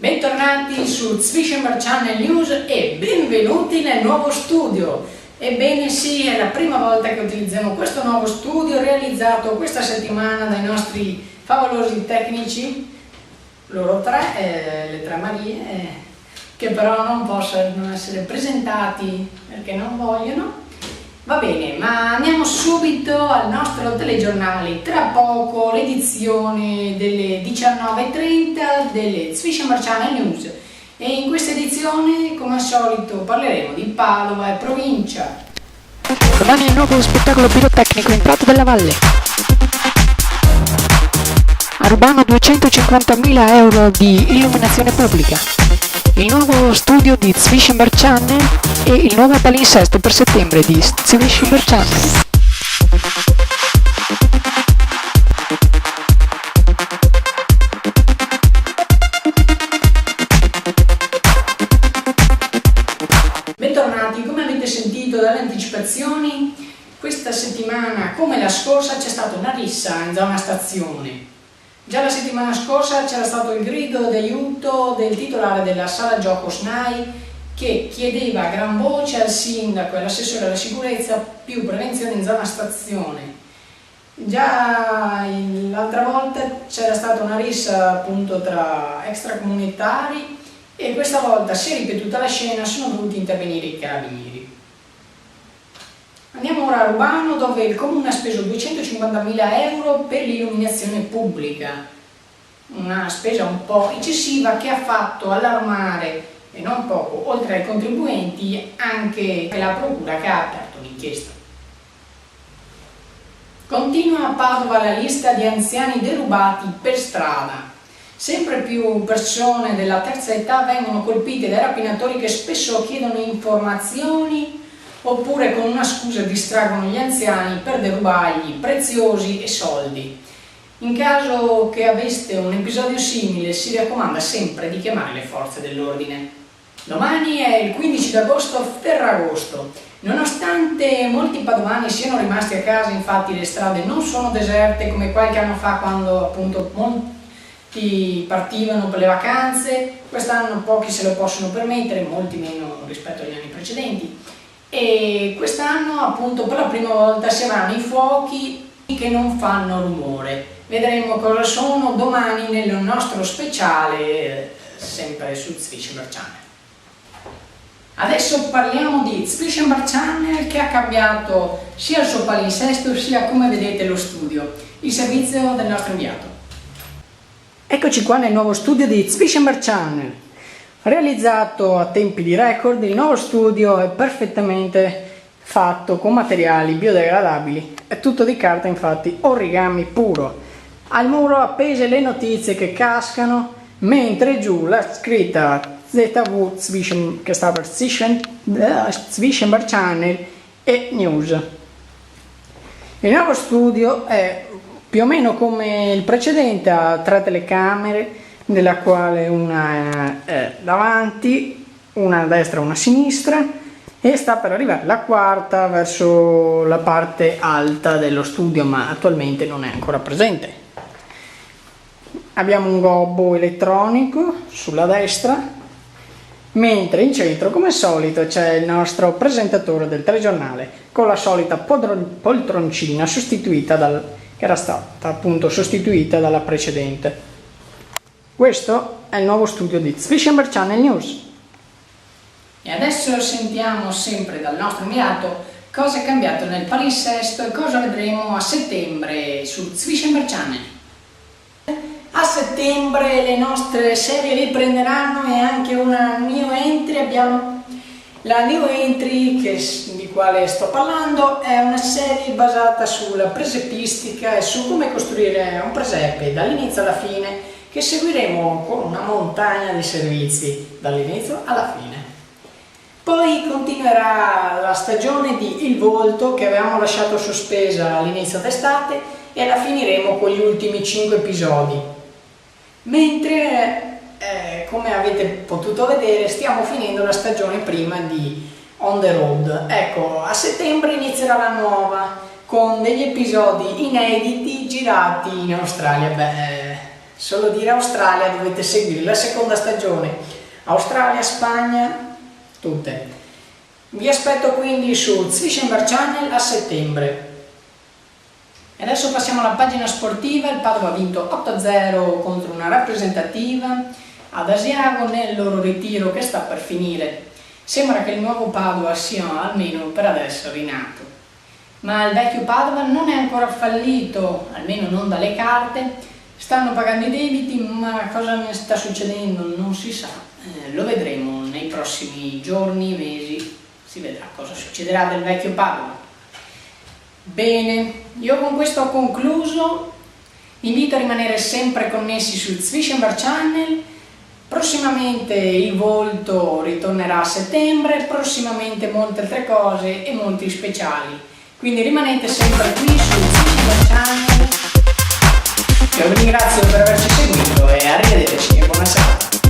Bentornati su Zwischenberg Channel News e benvenuti nel nuovo studio. Ebbene sì, è la prima volta che utilizziamo questo nuovo studio realizzato questa settimana dai nostri favolosi tecnici, loro tre, le tre Marie, che però non possono essere presentati perché non vogliono. Va bene, ma andiamo subito al nostro telegiornale. Tra poco l'edizione delle 19:30 delle Zwischenberg Channel News e in questa edizione, come al solito, parleremo di Padova e provincia. Domani il nuovo spettacolo pirotecnico in Prato della Valle. A Rubano 250.000 euro di illuminazione pubblica. Il nuovo studio di Zwischenberg Channel e il nuovo palinsesto per settembre di Zwischenberg Channel. Bentornati, come avete sentito dalle anticipazioni, questa settimana, come la scorsa, c'è stata una rissa in zona stazione. Già la settimana scorsa c'era stato il grido d'aiuto del titolare della sala gioco SNAI che chiedeva a gran voce al sindaco e all'assessore alla sicurezza più prevenzione in zona stazione. Già l'altra volta c'era stata una rissa appunto tra extracomunitari e questa volta si è ripetuta la scena, sono dovuti intervenire i carabinieri. Andiamo ora a Rubano, dove il comune ha speso 250.000 euro per l'illuminazione pubblica, una spesa un po' eccessiva che ha fatto allarmare e non poco, oltre ai contribuenti, anche la procura che ha aperto un'inchiesta. Continua a Padova la lista di anziani derubati per strada. Sempre più persone della terza età vengono colpite dai rapinatori che spesso chiedono informazioni oppure con una scusa distraggono gli anziani per derubargli preziosi e soldi. In caso che aveste un episodio simile, si raccomanda sempre di chiamare le forze dell'ordine. Domani è il 15 d'agosto, Ferragosto. Nonostante molti padovani siano rimasti a casa, infatti le strade non sono deserte come qualche anno fa, quando appunto molti partivano per le vacanze. Quest'anno pochi se lo possono permettere, molti meno rispetto agli anni precedenti. E quest'anno appunto per la prima volta si avranno i fuochi che non fanno rumore. Vedremo cosa sono domani nel nostro speciale, sempre su Zwischenberg Channel. Adesso parliamo di Zwischenberg Channel, che ha cambiato sia il suo palinsesto sia, come vedete, lo studio, il servizio del nostro inviato. Eccoci qua nel nuovo studio di Zwischenberg Channel. Realizzato a tempi di record, il nuovo studio è perfettamente fatto con materiali biodegradabili, è tutto di carta, infatti origami puro. Al muro appese le notizie che cascano, mentre giù la scritta ZW Zwischen, che sta per Zwischenberg Channel e News. Il nuovo studio è più o meno come il precedente, ha 3 telecamere, della quale una è davanti, una a destra e una a sinistra, e sta per arrivare la quarta verso la parte alta dello studio, ma attualmente non è ancora presente. Abbiamo un gobbo elettronico sulla destra, mentre in centro, come al solito, c'è il nostro presentatore del telegiornale con la solita poltroncina che era stata appunto sostituita dalla precedente. Questo è il nuovo studio di Zwischenberg Channel News. E adesso sentiamo sempre dal nostro inviato cosa è cambiato nel palinsesto e cosa vedremo a settembre su Zwischenberg Channel. A settembre le nostre serie riprenderanno e anche una new entry. Abbiamo la new entry di quale sto parlando, è una serie basata sulla presepistica e su come costruire un presepe dall'inizio alla fine, che seguiremo con una montagna di servizi dall'inizio alla fine. Poi continuerà la stagione di Il Volto, che avevamo lasciato sospesa all'inizio d'estate, e la finiremo con gli ultimi 5 episodi. Mentre, come avete potuto vedere, stiamo finendo la stagione prima di On the Road. Ecco, a settembre inizierà la nuova, con degli episodi inediti girati in Australia. Solo dire Australia, dovete seguire la seconda stagione. Australia, Spagna, tutte. Vi aspetto quindi su Zwischenberg Channel a settembre. E adesso passiamo alla pagina sportiva. Il Padova ha vinto 8-0 contro una rappresentativa ad Asiago nel loro ritiro che sta per finire. Sembra che il nuovo Padova sia almeno per adesso rinato. Ma il vecchio Padova non è ancora fallito, almeno non dalle carte. Stanno pagando i debiti, ma cosa ne sta succedendo non si sa. Lo vedremo nei prossimi giorni, mesi, si vedrà cosa succederà del vecchio Padova. Bene, io con questo ho concluso. Vi invito a rimanere sempre connessi su Zwischenberg Channel. Prossimamente il volto ritornerà a settembre, prossimamente molte altre cose e molti speciali. Quindi rimanete sempre qui su Zwischenberg Channel. Io vi ringrazio per averci seguito e arrivederci e buona serata.